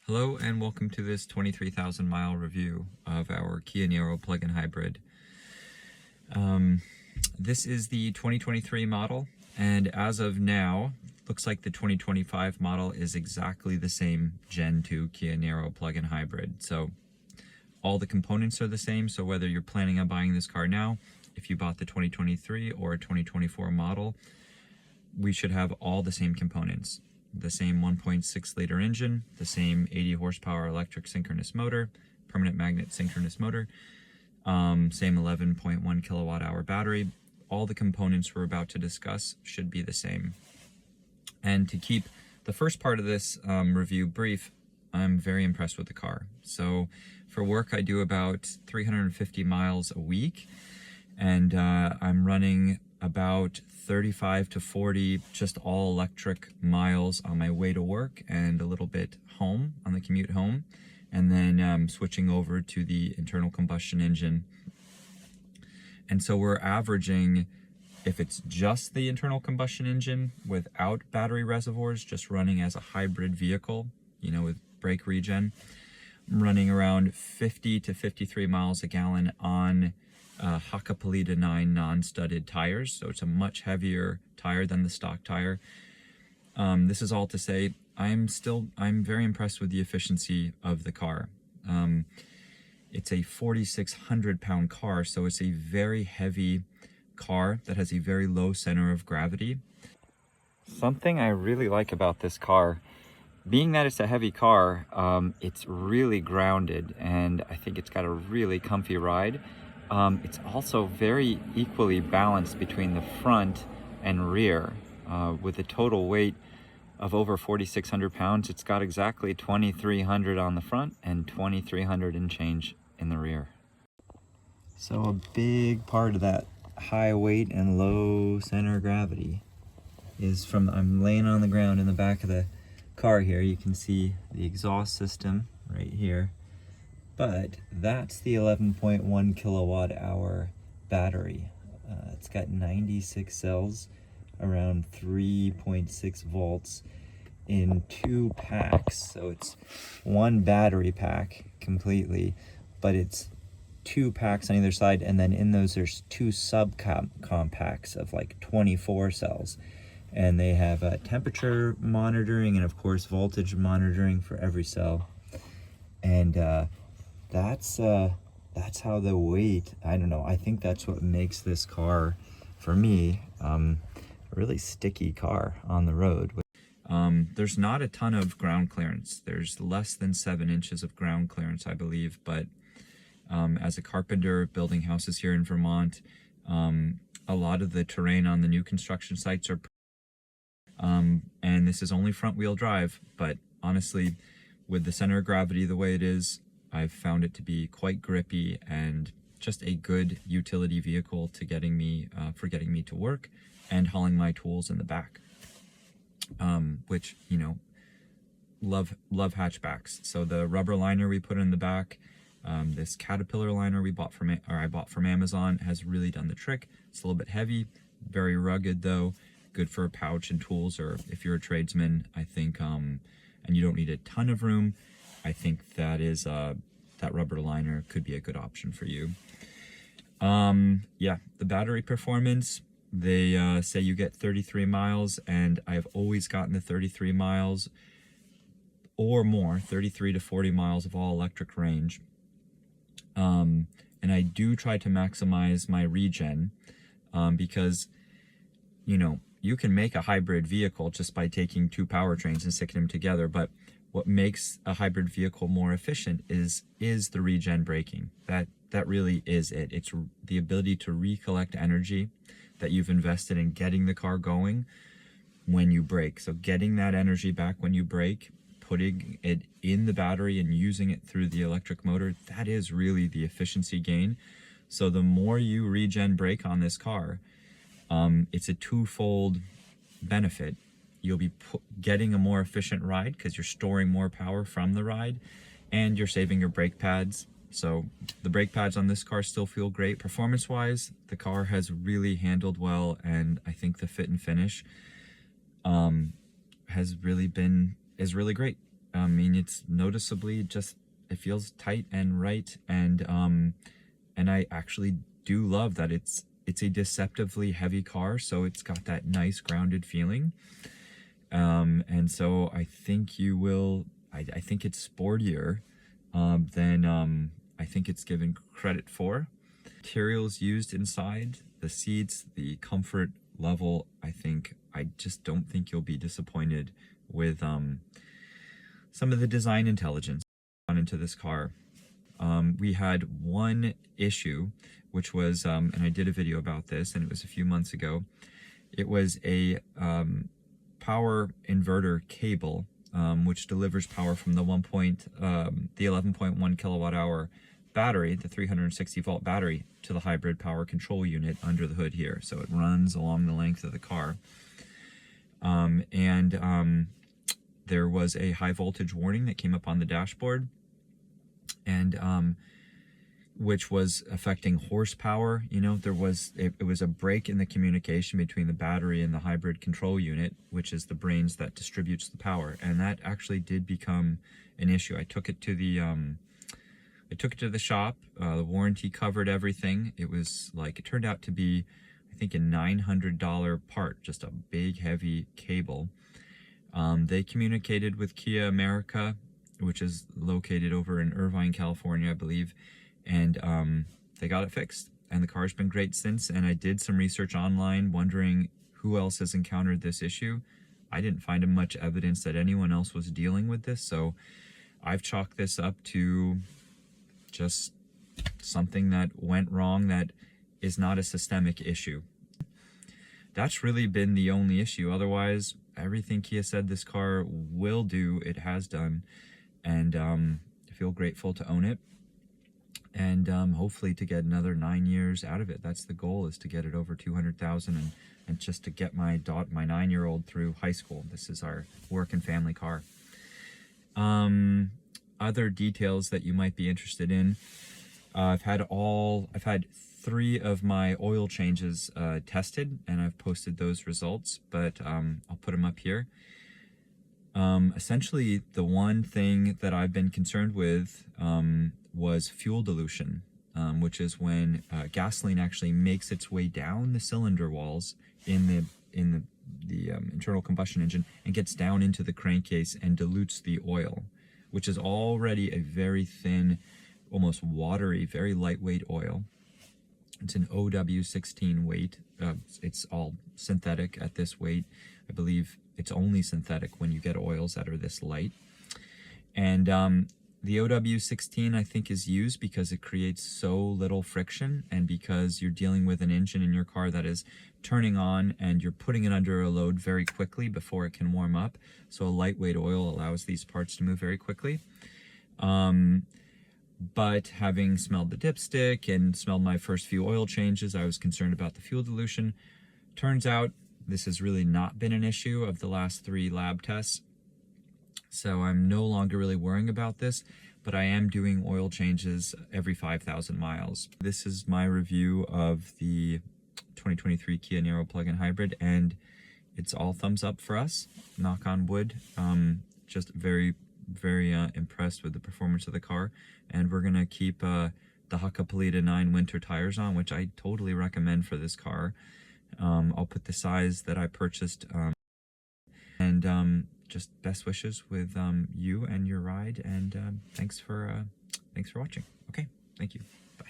Hello and welcome to this 23,000 mile review of our Kia Niro plug-in hybrid. This is the 2023 model, and as of now, looks like the 2025 model is exactly the same Gen 2 Kia Niro plug-in hybrid. So all the components are the same, so whether you're planning on buying this car now, if you bought the 2023 or 2024 model, we should have all the same components. The same 1.6 liter engine, the same 80 horsepower electric synchronous motor, permanent magnet synchronous motor, same 11.1 kilowatt hour battery. All the components we're about to discuss should be the same. And to keep the first part of this review brief, I'm very impressed with the car. So for work, I do about 350 miles a week, and I'm running about 35 to 40 just all electric miles on my way to work and a little bit home on the commute home, and then switching over to the internal combustion engine. And so we're averaging, if it's just the internal combustion engine without battery reservoirs, just running as a hybrid vehicle, you know, with brake regen, I'm running around 50 to 53 miles a gallon on Hakkapeliitta 9 non-studded tires, so it's a much heavier tire than the stock tire. This is all to say I'm very impressed with the efficiency of the car. It's a 4,600 pound car, so it's a very heavy car that has a very low center of gravity. Something I really like about this car, being that it's a heavy car, it's really grounded, and I think it's got a really comfy ride. It's also very equally balanced between the front and rear. With a total weight of over 4,600 pounds, it's got exactly 2,300 on the front and 2,300 and change in the rear. So a big part of that high weight and low center of gravity is from, I'm laying on the ground in the back of the car here. You can see the exhaust system right here. But that's the 11.1 kilowatt hour battery. It's got 96 cells, around 3.6 volts in 2 packs. So it's one battery pack completely, but it's 2 packs on either side. And then in those, there's 2 subcompacts of like 24 cells. And they have temperature monitoring and of course voltage monitoring for every cell. And that's how the weight, I don't know, I think that's what makes this car, for me, a really sticky car on the road. There's not a ton of ground clearance. There's less than 7 inches of ground clearance, I believe, but as a carpenter building houses here in Vermont, a lot of the terrain on the new construction sites are and this is only front wheel drive, but honestly, with the center of gravity the way it is, I've found it to be quite grippy and just a good utility vehicle to getting me to work and hauling my tools in the back, which, you know, love hatchbacks. So the rubber liner we put in the back, this Caterpillar liner I bought from Amazon, has really done the trick. It's a little bit heavy, very rugged though, good for a pouch and tools, or if you're a tradesman, I think, and you don't need a ton of room, I think that is that rubber liner could be a good option for you. Yeah, the battery performance, they say you get 33 miles, and I've always gotten the 33 miles or more, 33 to 40 miles of all electric range. And I do try to maximize my regen, because, you know, you can make a hybrid vehicle just by taking 2 powertrains and sticking them together, but what makes a hybrid vehicle more efficient is the regen braking. That really is it. It's the ability to recollect energy that you've invested in getting the car going when you brake. So getting that energy back when you brake, putting it in the battery and using it through the electric motor, that is really the efficiency gain. So the more you regen brake on this car, it's a twofold benefit. You'll be getting a more efficient ride because you're storing more power from the ride, and you're saving your brake pads. So the brake pads on this car still feel great. Performance-wise, the car has really handled well, and I think the fit and finish is really great. I mean, it's noticeably just, it feels tight and right, and I actually do love that it's a deceptively heavy car, so it's got that nice grounded feeling. And so I think you will, I think it's sportier than I think it's given credit for. Materials used inside, the seats, the comfort level, I just don't think you'll be disappointed with some of the design intelligence gone into this car. We had one issue, which was, and I did a video about this, and it was a few months ago. It was a power inverter cable, which delivers power from the 11.1 kilowatt hour battery, the 360 volt battery, to the hybrid power control unit under the hood here. So it runs along the length of the car. There was a high voltage warning that came up on the dashboard, and which was affecting horsepower. You know, it was a break in the communication between the battery and the hybrid control unit, which is the brains that distributes the power, and that actually did become an issue. I took it to the shop. The warranty covered everything. It was like, it turned out to be, I think, a $900 part, just a big heavy cable. They communicated with Kia America, which is located over in Irvine, California, I believe, and they got it fixed, and the car's been great since. And I did some research online wondering who else has encountered this issue. I didn't find much evidence that anyone else was dealing with this, so I've chalked this up to just something that went wrong that is not a systemic issue. That's really been the only issue. Otherwise, everything Kia said this car will do, it has done, and I feel grateful to own it, and hopefully to get another 9 years out of it. That's the goal, is to get it over 200,000 and just to get my 9-year-old through high school. This is our work and family car. Other details that you might be interested in, I've had 3 of my oil changes tested, and I've posted those results, but I'll put them up here. Essentially, the one thing that I've been concerned with was fuel dilution, which is when gasoline actually makes its way down the cylinder walls in the internal combustion engine and gets down into the crankcase and dilutes the oil, which is already a very thin, almost watery, very lightweight oil. It's an OW16 weight. It's all synthetic at this weight. I believe it's only synthetic when you get oils that are this light. And the OW16, I think, is used because it creates so little friction, and because you're dealing with an engine in your car that is turning on and you're putting it under a load very quickly before it can warm up. So a lightweight oil allows these parts to move very quickly. But having smelled the dipstick and smelled my first few oil changes, I was concerned about the fuel dilution. Turns out this has really not been an issue of the last 3 lab tests. So I'm no longer really worrying about this, but I am doing oil changes every 5,000 miles. This is my review of the 2023 Kia Niro plug-in hybrid, and it's all thumbs up for us, knock on wood. Just very impressed with the performance of the car, and we're gonna keep the Hakkapeliitta 9 winter tires on, which I totally recommend for this car. I'll put the size that I purchased, and just best wishes with you and your ride, and thanks for watching. Okay, thank you. Bye.